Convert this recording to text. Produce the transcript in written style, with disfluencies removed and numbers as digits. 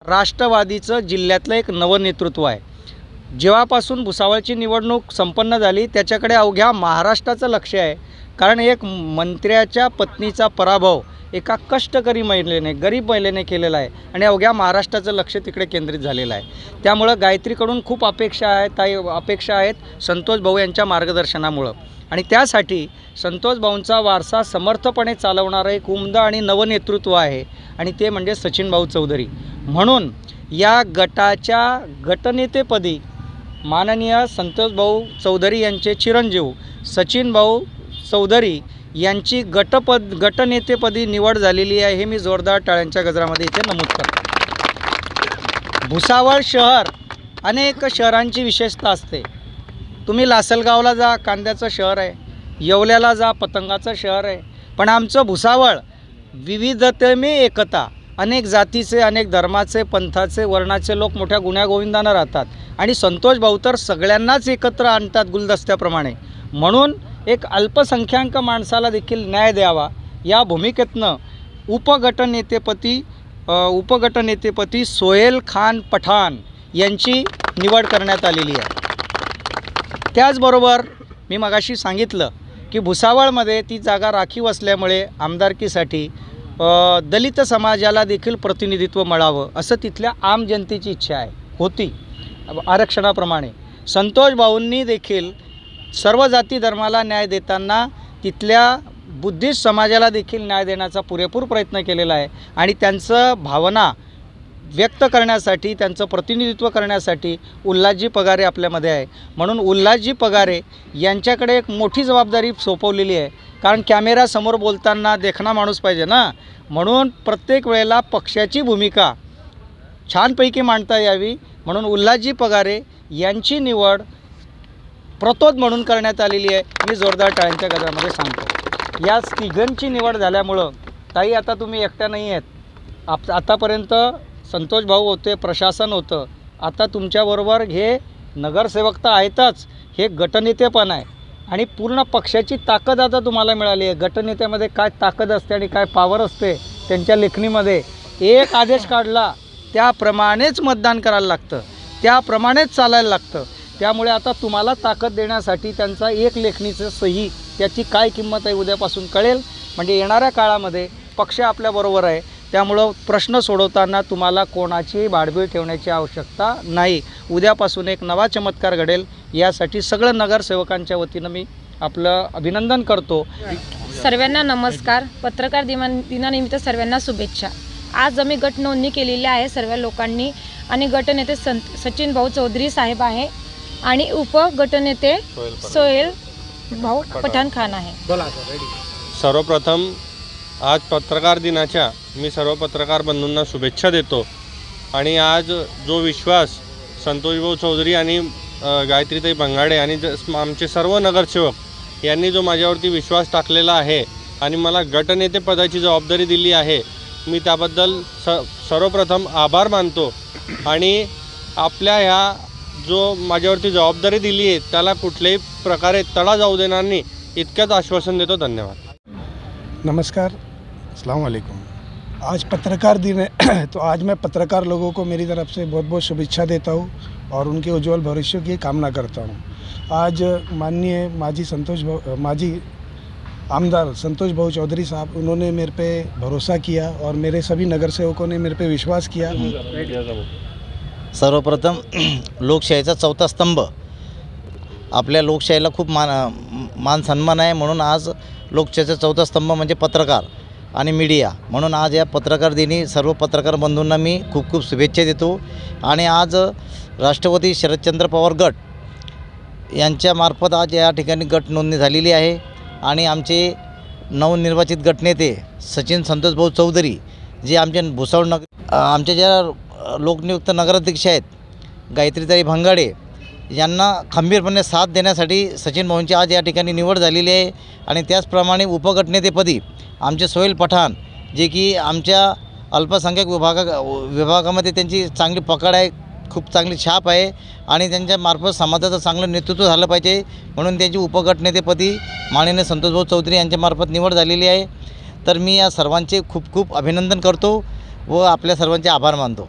राष्ट्रवादीचं जिल्ह्यातलं एक नवं नेतृत्व आहे। जेव्हापासून भुसावळची निवडणूक संपन्न झाली त्याच्याकडे अवघ्या महाराष्ट्राचं लक्ष आहे। कारण एक मंत्र्याच्या पत्नीचा पराभव एका कष्टकरी महिलेने, गरीब महिलेने केलेला आहे आणि अवघ्या महाराष्ट्राचं लक्ष तिकडे केंद्रित झालेलं आहे। त्यामुळं गायत्रीकडून खूप अपेक्षा आहेत संतोष भाऊ यांच्या मार्गदर्शनामुळं। आणि त्यासाठी संतोष भाऊंचा वारसा समर्थपणे चालवणारं एक उमदा आणि नवं नेतृत्व आहे आणि ते म्हणजे सचिन भाऊ चौधरी। म्हणून या गटाच्या गटनेतेपदी माननीय संतोष भाऊ चौधरी यांचे चिरंजीव सचिन भाऊ चौधरी यांची गटनेतेपदी निवड झालेली आहे, हे मी जोरदार टाळ्यांच्या गजरामध्ये इथे नमूद करतो। भुसावळ शहर अनेक शहरांची विशेषता असते। तुम्ही लासलगावला जा, कांद्याचं शहर आहे, येवल्याला जा, पतंगाचं शहर आहे। पण आमचं भुसावळ विविधतेमे एकता, अनेक जातीचे, अनेक धर्माचे, पंथाचे, वर्णाचे लोक मोठ्या गुण्यागोविंदानं राहतात आणि संतोष भाऊ तर सगळ्यांनाच एकत्र आणतात गुलदस्त्याप्रमाणे। म्हणून एक अल्पसंख्याक माणसाला देखील न्याय द्यावा या भूमिकेतनं उपगटनेतेपदी सोहेल खान पठाण यांची निवड करण्यात आलेली आहे। त्याचबरोबर मी मगाशी सांगितलं की भुसावळमध्ये ती जागा राखीव असल्यामुळे आमदारकीसाठी दलित समाजाला देखील प्रतिनिधित्व मिळावं असं तिथल्या आम जनतेची इच्छा होती आरक्षणाप्रमाणे। संतोष भाऊंनी देखील सर्व जाती धर्माला न्याय देताना तिथल्या बुद्धिस्ट समाजाला देखील न्याय देण्याचा पुरेपूर प्रयत्न केलेला आहे आणि त्यांचं भावना व्यक्त करण्यासाठी, त्यांचं प्रतिनिधित्व करण्यासाठी उल्हासजी पगारे आपल्यामध्ये आहे। म्हणून उल्हासजी पगारे यांच्याकडे एक मोठी जबाबदारी सोपवलेली आहे, कारण कॅमेऱ्यासमोर बोलताना देखणा माणूस पाहिजे ना। म्हणून प्रत्येक वेळेला पक्षाची भूमिका छानपैकी मांडता यावी म्हणून उल्हासजी पगारे यांची निवड प्रतोद म्हणून करण्यात आलेली आहे, मी जोरदार टाळ्यांच्या गजरामध्ये सांगतो। या तिघांची निवड झाल्यामुळं ताई आता तुम्ही एकट्या नाही आहेत। आतापर्यंत संतोष भाऊ होते, प्रशासन होतं, आता तुमच्याबरोबर हे नगरसेवक तर आहेतच, हे गटनेते पण आहे आणि पूर्ण पक्षाची ताकद आता तुम्हाला मिळाली आहे। गटनेत्यामध्ये काय ताकद असते आणि काय पावर असते त्यांच्या लेखणीमध्ये, एक आदेश काढला त्याप्रमाणेच मतदान करायला लागतं, त्याप्रमाणेच चालायला लागतं। त्यामुळे आता तुम्हाला ताकद देण्यासाठी त्यांचा एक लेखणीचं सही त्याची काय किंमत आहे उद्यापासून कळेल। म्हणजे येणाऱ्या काळामध्ये पक्ष आपल्याबरोबर आहे, त्यामुळं प्रश्न सोडवताना तुम्हाला कोणाची भाडबीड ठेवण्याची आवश्यकता नाही। उद्यापासून एक नवा चमत्कार घडेल यासाठी सगळं नगरसेवकांच्या वतीनं मी आपलं अभिनंदन करतो। सर्वांना नमस्कार। पत्रकार दिनानिमित्त सर्वांना शुभेच्छा। आज आम्ही गट नोंदणी केलेली आहे सर्व लोकांनी आणि गटनेते सचिन भाऊ चौधरी साहेब आहे आणि उपगटनेते सोहेल भाऊ पठाण खान आहे। सर्वप्रथम आज पत्रकार दिनाच्या मी सर्व पत्रकार बंधूंना शुभेच्छा देतो आणि आज जो विश्वास संतोष भाऊ चौधरी आणि गायत्रीताई भंगाडे आणि आमचे सर्व नगरसेवक यांनी जो माझ्यावरती विश्वास टाकलेला आहे आणि मला गटनेते पदाची जबाबदारी दिली आहे, मी त्याबद्दल सर्वप्रथम आभार मानतो आणि आपल्या ह्या जो माझ्यावरती जबाबदारी दिली आहे त्याला कुठल्याही प्रकारे तडा जाऊ देणार नाही इतक्याच आश्वासन देतो। धन्यवाद। नमस्कार, अस्सलाम वालेकुम। आज पत्रकार दिन है तो आज मैं पत्रकार लोगों को मेरी तरफ से बहुत बहुत शुभेच्छा देता हूँ और उनके उज्जवल भविष्य की कामना करता हूँ। आज माननीय माजी आमदार संतोष भाऊ चौधरी साहब, उन्होंने मेरे पे भरोसा किया और मेरे सभी नगर सेवकों ने मेरे पे विश्वास किया। सर्वप्रथम लोकशाहीचा चौथा स्तंभ, आपल्या लोकशाहीला खूप मान सन्मान आहे, म्हणून आज लोकशाहीचा चौथा स्तंभ म्हणजे पत्रकार आणि मीडिया। म्हणून आज या पत्रकार दिनी सर्व पत्रकार बंधूंना मी खूप खूप शुभेच्छा देतो। आणि आज राष्ट्रवादी शरदचंद्र पवार गट यांच्यामार्फत आज या ठिकाणी गट नोंदणी झालेली आहे आणि आमचे नवनिर्वाचित गटनेते सचिन संतोष भाऊ चौधरी जे आमच्या भुसावळ आमच्या ज्या लोकनियुक्त नगराध्यक्ष आहेत गायत्रीताई भंगाडे यांना खंबीरपणे साथ देण्यासाठी सचिन भाऊंची आज या ठिकाणी निवड झालेली आहे। आणि त्याचप्रमाणे उपगटनेतेपदी आमचे सोहेल पठाण जे की आमच्या अल्पसंख्याक विभागामध्ये त्यांची चांगली पकड आहे, खूप चांगली छाप आहे आणि त्यांच्यामार्फत समाजाचं चांगलं नेतृत्व झालं पाहिजे म्हणून त्यांची उपगटनेतेपदी माननीय संतोष भाऊ चौधरी यांच्यामार्फत निवड झालेली आहे। तर मी या सर्वांचे खूप खूप अभिनंदन करतो व आपल्या सर्वांचे आभार मानतो।